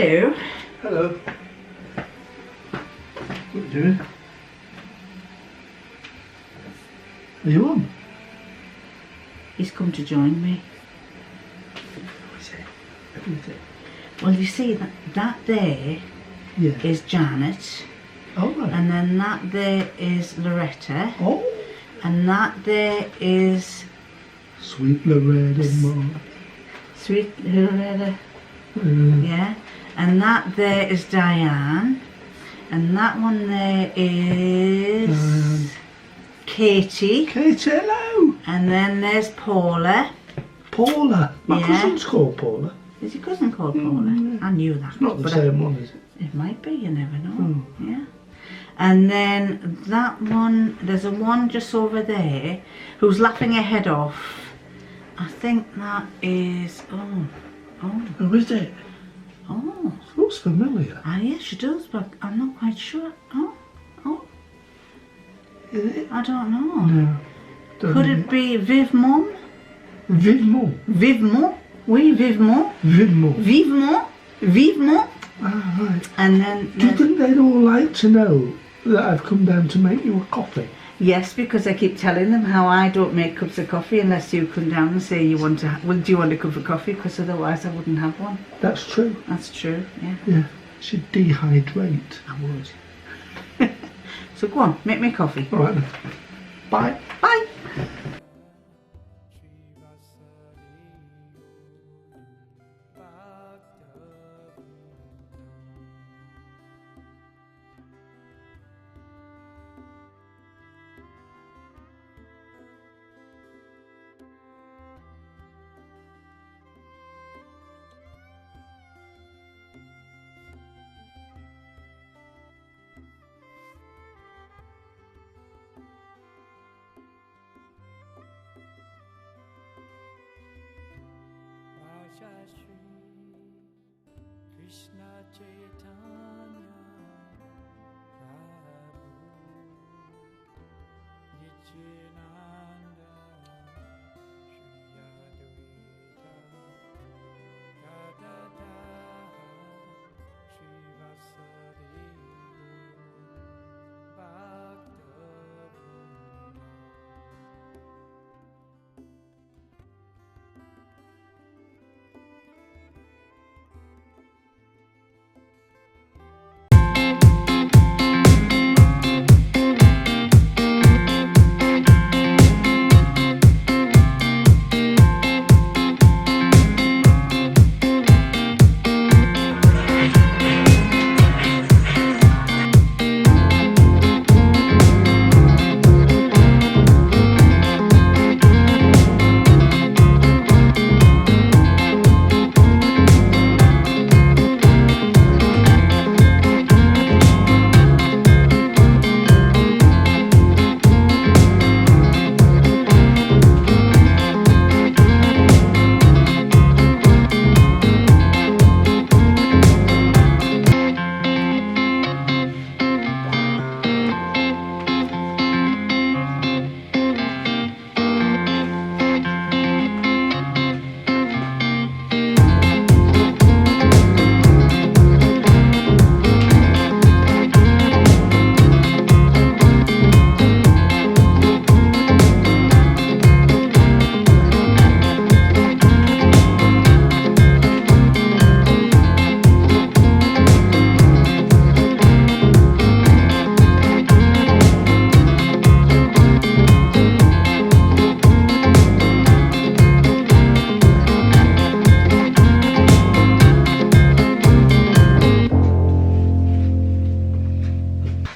Hello. Hello. What are you doing? Are you on? He's come to join me. Who is it? Well, you see, that there Yeah. is Janet, Oh, right. and then that there is Loretta, Oh. and that there is Sweet Loretta Moore. Sweet Loretta, yeah, and that there is Diane, and that one there is Katie, hello. and then there's Paula. Paula. My Yeah. cousin's called Paula. Is your cousin called Paula? I knew that. It's not the but same one, is it? It might be, you never know. Yeah. And then that one, there's a one just over there who's laughing her head off. I think that is, Who is it? oh. Looks familiar. Ah, yes, she does, but I'm not quite sure. Oh, Is it? I don't know. No. Could it be Vivement? Vivement. Vivement? Oui, Vivement. Vivement. Vivement. Vivement. Ah, right. And then Do you think they'd all like to know that I've come down to make you a coffee? yes, because I keep telling them how I don't make cups of coffee unless you come down and say you want to. Well, do you want a cup of coffee? Because otherwise I wouldn't have one. That's true. That's true. Yeah, Yeah. Should dehydrate. I would. So go on, make me coffee. All right then. Bye. Bye. Krishna Chaitanya Prabhu Nityananda Shri Advaita Gadadha Shri Vasudeva Bhakta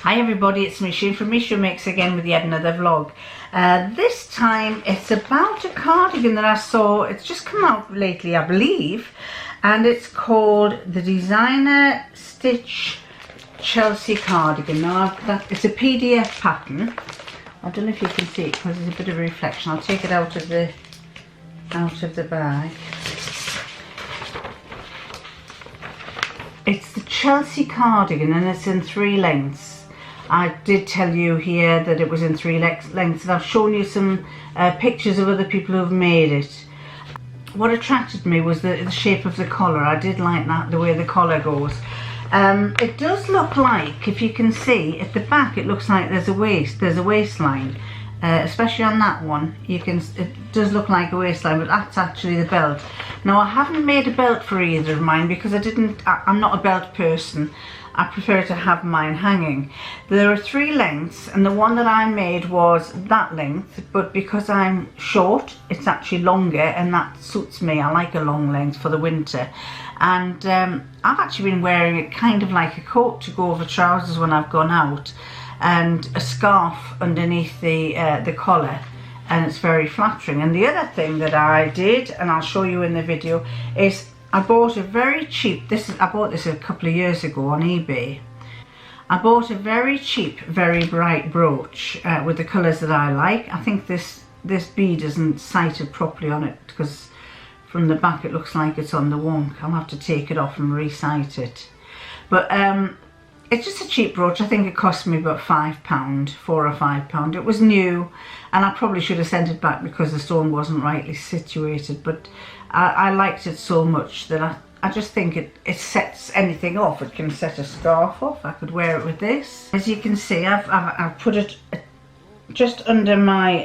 Hi everybody, it's Micheline from Michoumakes again with yet another vlog. This time it's about a cardigan that I saw. It's just come out lately, I believe, and it's called the Designer Stitch Chelsea Cardigan. Now it's a PDF pattern. I don't know if you can see it because there's a bit of a reflection. I'll take it out of the bag. It's the Chelsea Cardigan and it's in 3 lengths. I did tell you here that it was in 3 lengths, and I've shown you some pictures of other people who've made it. what attracted me was the shape of the collar. I did like that, the way the collar goes. It does look like, if you can see at the back, it looks like there's a waistline, especially on that one. It does look like a waistline, but that's actually the belt. Now, I haven't made a belt for either of mine because I'm not a belt person. I prefer to have mine hanging. There are 3 lengths, and the one that I made was that length, but because I'm short, it's actually longer, and that suits me. I like a long length for the winter. And I've actually been wearing it kind of like a coat to go over trousers when I've gone out, and a scarf underneath the collar, and it's very flattering. And the other thing that I did, and I'll show you in the video, is I bought a very cheap, I bought this a couple of years ago on eBay. I bought a very cheap, very bright brooch with the colours that I like. I think this bead isn't sighted properly on it because from the back it looks like it's on the wonk. I'll have to take it off and re-sight it. But it's just a cheap brooch. I think it cost me about £5, £4 or £5. It was new, and I probably should have sent it back because the stone wasn't rightly situated, but I liked it so much that I just think it sets anything off. It can set a scarf off. I could wear it with this. As you can see, I've put it just under my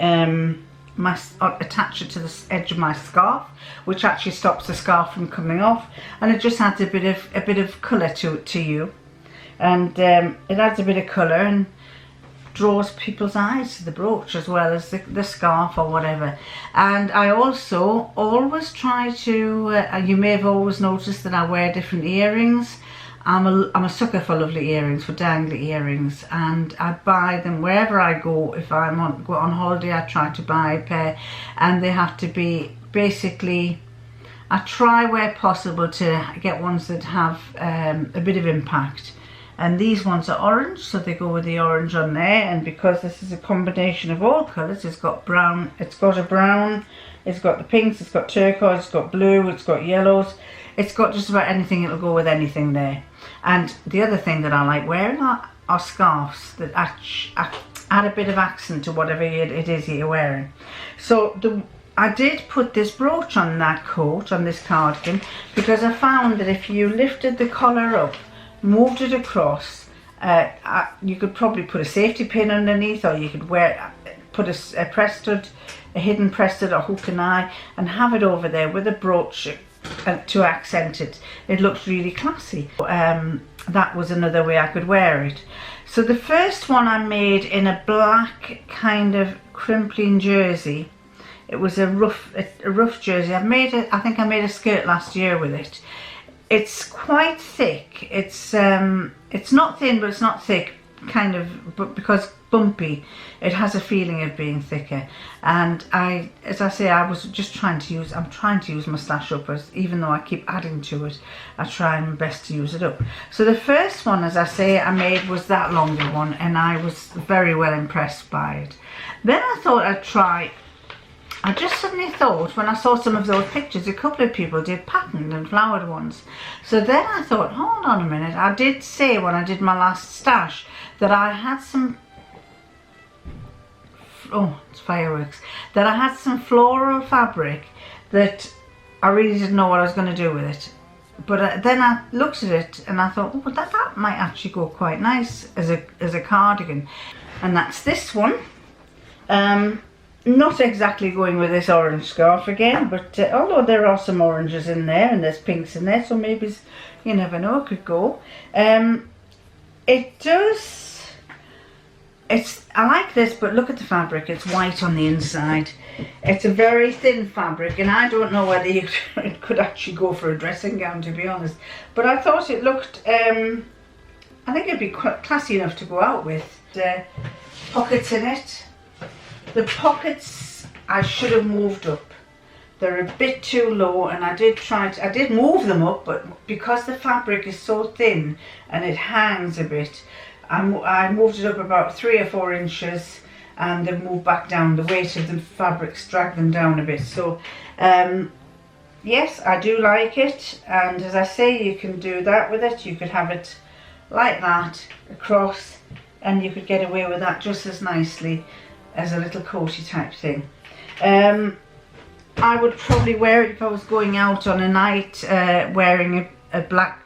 attach it to the edge of my scarf, which actually stops the scarf from coming off, and it just adds a bit of colour to you. And it adds a bit of colour and draws people's eyes to the brooch as well as the scarf or whatever. And I also always try to, you may have always noticed that I wear different earrings. I'm a sucker for lovely earrings, for dangly earrings, and I buy them wherever I go. If I'm on holiday, I try to buy a pair, and they have to be basically, I try where possible to get ones that have a bit of impact. And these ones are orange, so they go with the orange on there. And because this is a combination of all colours, it's got brown, it's got a brown, it's got the pinks, it's got turquoise, it's got blue, it's got yellows. It's got just about anything, it'll go with anything there. And the other thing that I like wearing are scarves that add a bit of accent to whatever it is you're wearing. So I did put this brooch on that coat, on this cardigan, because I found that if you lifted the collar up, moved it across, you could probably put a safety pin underneath, or you could put a press stud, a hidden press stud or hook and eye, and have it over there with a brooch to accent it. It looks really classy. That was another way I could wear it. So the first one I made in a black kind of crimpling jersey. It was a rough jersey. I think I made a skirt last year with it. It's quite thick. It's not thin, but it's not thick, kind of, but because bumpy, it has a feeling of being thicker. And as I say, I'm trying to use my stash up, even though I keep adding to it, I try my best to use it up. So the first one, as I say, I made was that longer one, and I was very well impressed by it. Then I thought I'd try, I just suddenly thought, when I saw some of those pictures, a couple of people did patterned and flowered ones. So then I thought, hold on a minute, I did say when I did my last stash that I had some, oh, it's fireworks, that I had some floral fabric that I really didn't know what I was going to do with it. But then I looked at it and I thought, oh, that might actually go quite nice as a cardigan. And that's this one. Not exactly going with this orange scarf again, but although there are some oranges in there and there's pinks in there, so maybe, you never know, it could go. It does, I like this, but look at the fabric, it's white on the inside. It's a very thin fabric, and I don't know whether it could actually go for a dressing gown, to be honest. But I thought it looked, I think it'd be quite classy enough to go out with. Pockets in it. The pockets I should have moved up. They're a bit too low, and I did move them up, but because the fabric is so thin and it hangs a bit, I moved it up about 3 or 4 inches and then moved back down. The weight of the fabrics dragged them down a bit. So yes, I do like it, and as I say, you can do that with it. You could have it like that across, and you could get away with that just as nicely as a little coaty type thing. I would probably wear it if I was going out on a night, wearing a black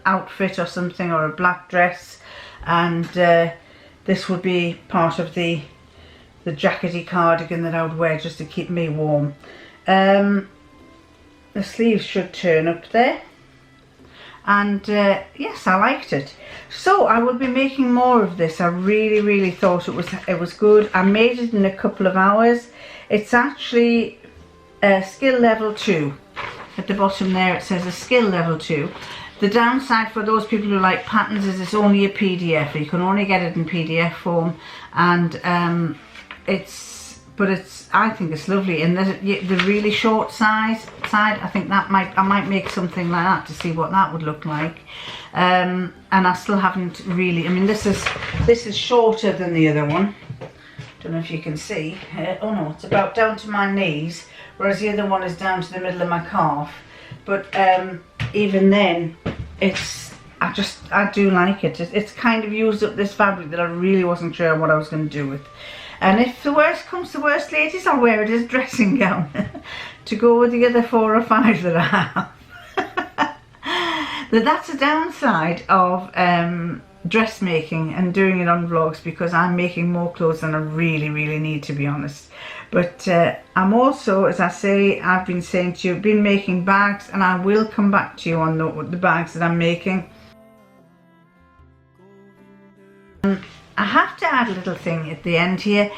outfit or something, or a black dress, and this would be part of the jackety cardigan that I would wear just to keep me warm. The sleeves should turn up there, and yes, I liked it. So I will be making more of this. I really thought it was good. I made it in a couple of hours. It's actually skill level 2. At the bottom there it says a skill level 2. The downside for those people who like patterns is it's only a PDF. You can only get it in PDF form, and I think it's lovely. And the really short side, I think I might make something like that to see what that would look like. And I still haven't really. I mean, this is shorter than the other one. Don't know if you can see. Oh no, it's about down to my knees, whereas the other one is down to the middle of my calf. But even then, I do like it. It's kind of used up this fabric that I really wasn't sure what I was going to do with. And if the worst comes to worst, ladies, I'll wear it as a dressing gown to go with the other 4 or 5 that I have. But that's a downside of dressmaking and doing it on vlogs, because I'm making more clothes than I really need, to be honest. But I'm also, as I say, I've been saying to you, been making bags, and I will come back to you on the bags that I'm making. I have to add a little thing at the end here.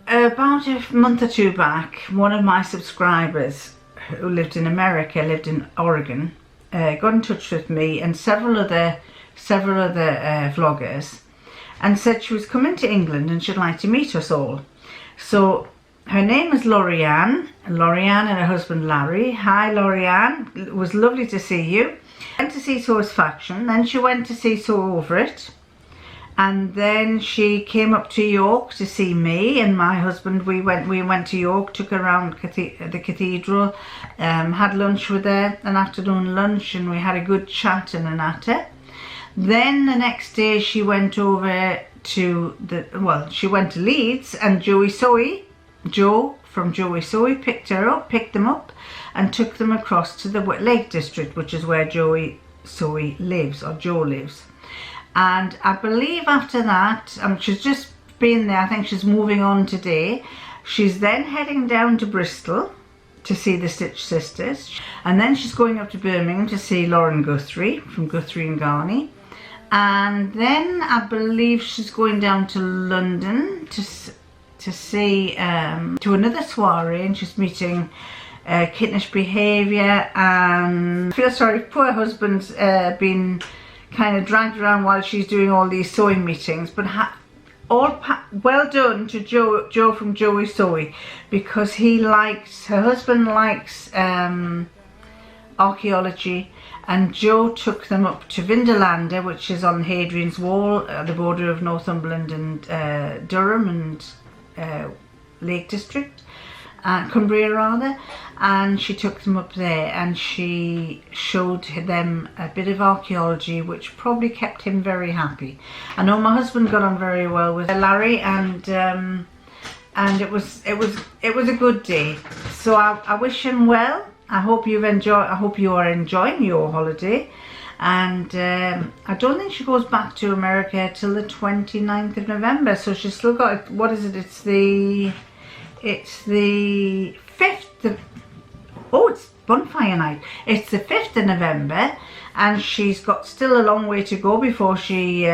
About a month or 2 back, one of my subscribers who lived in America, lived in Oregon, got in touch with me and several other vloggers, and said she was coming to England and she'd like to meet us all. So her name is Lorianne and her husband Larry. Hi Lorianne, it was lovely to see you. Went to see Sew's Faction, then she went to see Sew Over It, and then she came up to York to see me and my husband. We went to York, took her around the cathedral, had lunch with her, an afternoon lunch, and we had a good chat and a natter. Then the next day she went over to she went to Leeds, and Joe from Sewy picked them up and took them across to the Lake District, which is where Sewy lives, or Joe lives. And I believe after that, she's just been there. I think she's moving on today. She's then heading down to Bristol to see the Stitch Sisters, and then she's going up to Birmingham to see Lauren Guthrie from Guthrie and Garney, and then I believe she's going down to London to see to another soiree, and she's meeting Kittenish Behaviour. And I feel sorry, poor husband's been kind of dragged around while she's doing all these sewing meetings, but well done to Joe from Joey Sewy, because her husband likes archaeology, and Joe took them up to Vindolanda, which is on Hadrian's Wall, the border of Northumberland and Durham and Lake District, Cumbria rather, and she took them up there and she showed them a bit of archaeology, which probably kept him very happy. I know my husband got on very well with Larry, and it was a good day. So I wish him well. I hope you are enjoying your holiday, and I don't think she goes back to America till the 29th of November, so she's still got, what is it, it's the 5th of, it's bonfire night, it's the 5th of November, and she's got still a long way to go before she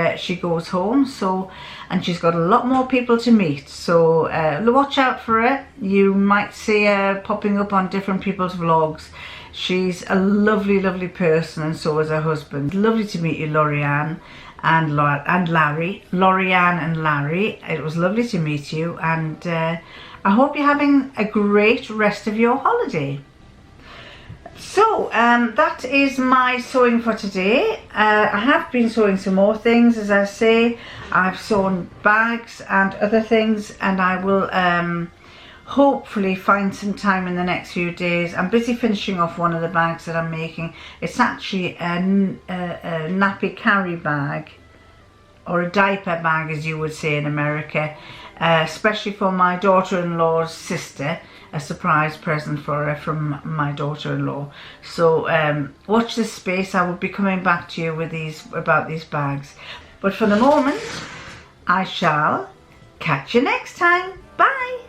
goes home. So, and she's got a lot more people to meet, so watch out for her. You might see her popping up on different people's vlogs. She's a lovely person, and so is her husband. Lovely to meet you, Lorianne and Larry. Lorianne and Larry, it was lovely to meet you, and I hope you're having a great rest of your holiday. So that is my sewing for today. I have been sewing some more things, as I say. I've sewn bags and other things, and I will hopefully find some time in the next few days. I'm busy finishing off one of the bags that I'm making. It's actually a nappy carry bag, or a diaper bag as you would say in America. especially for my daughter-in-law's sister, a surprise present for her from my daughter-in-law. So watch this space. I will be coming back to you with about these bags. But for the moment, I shall catch you next time. Bye.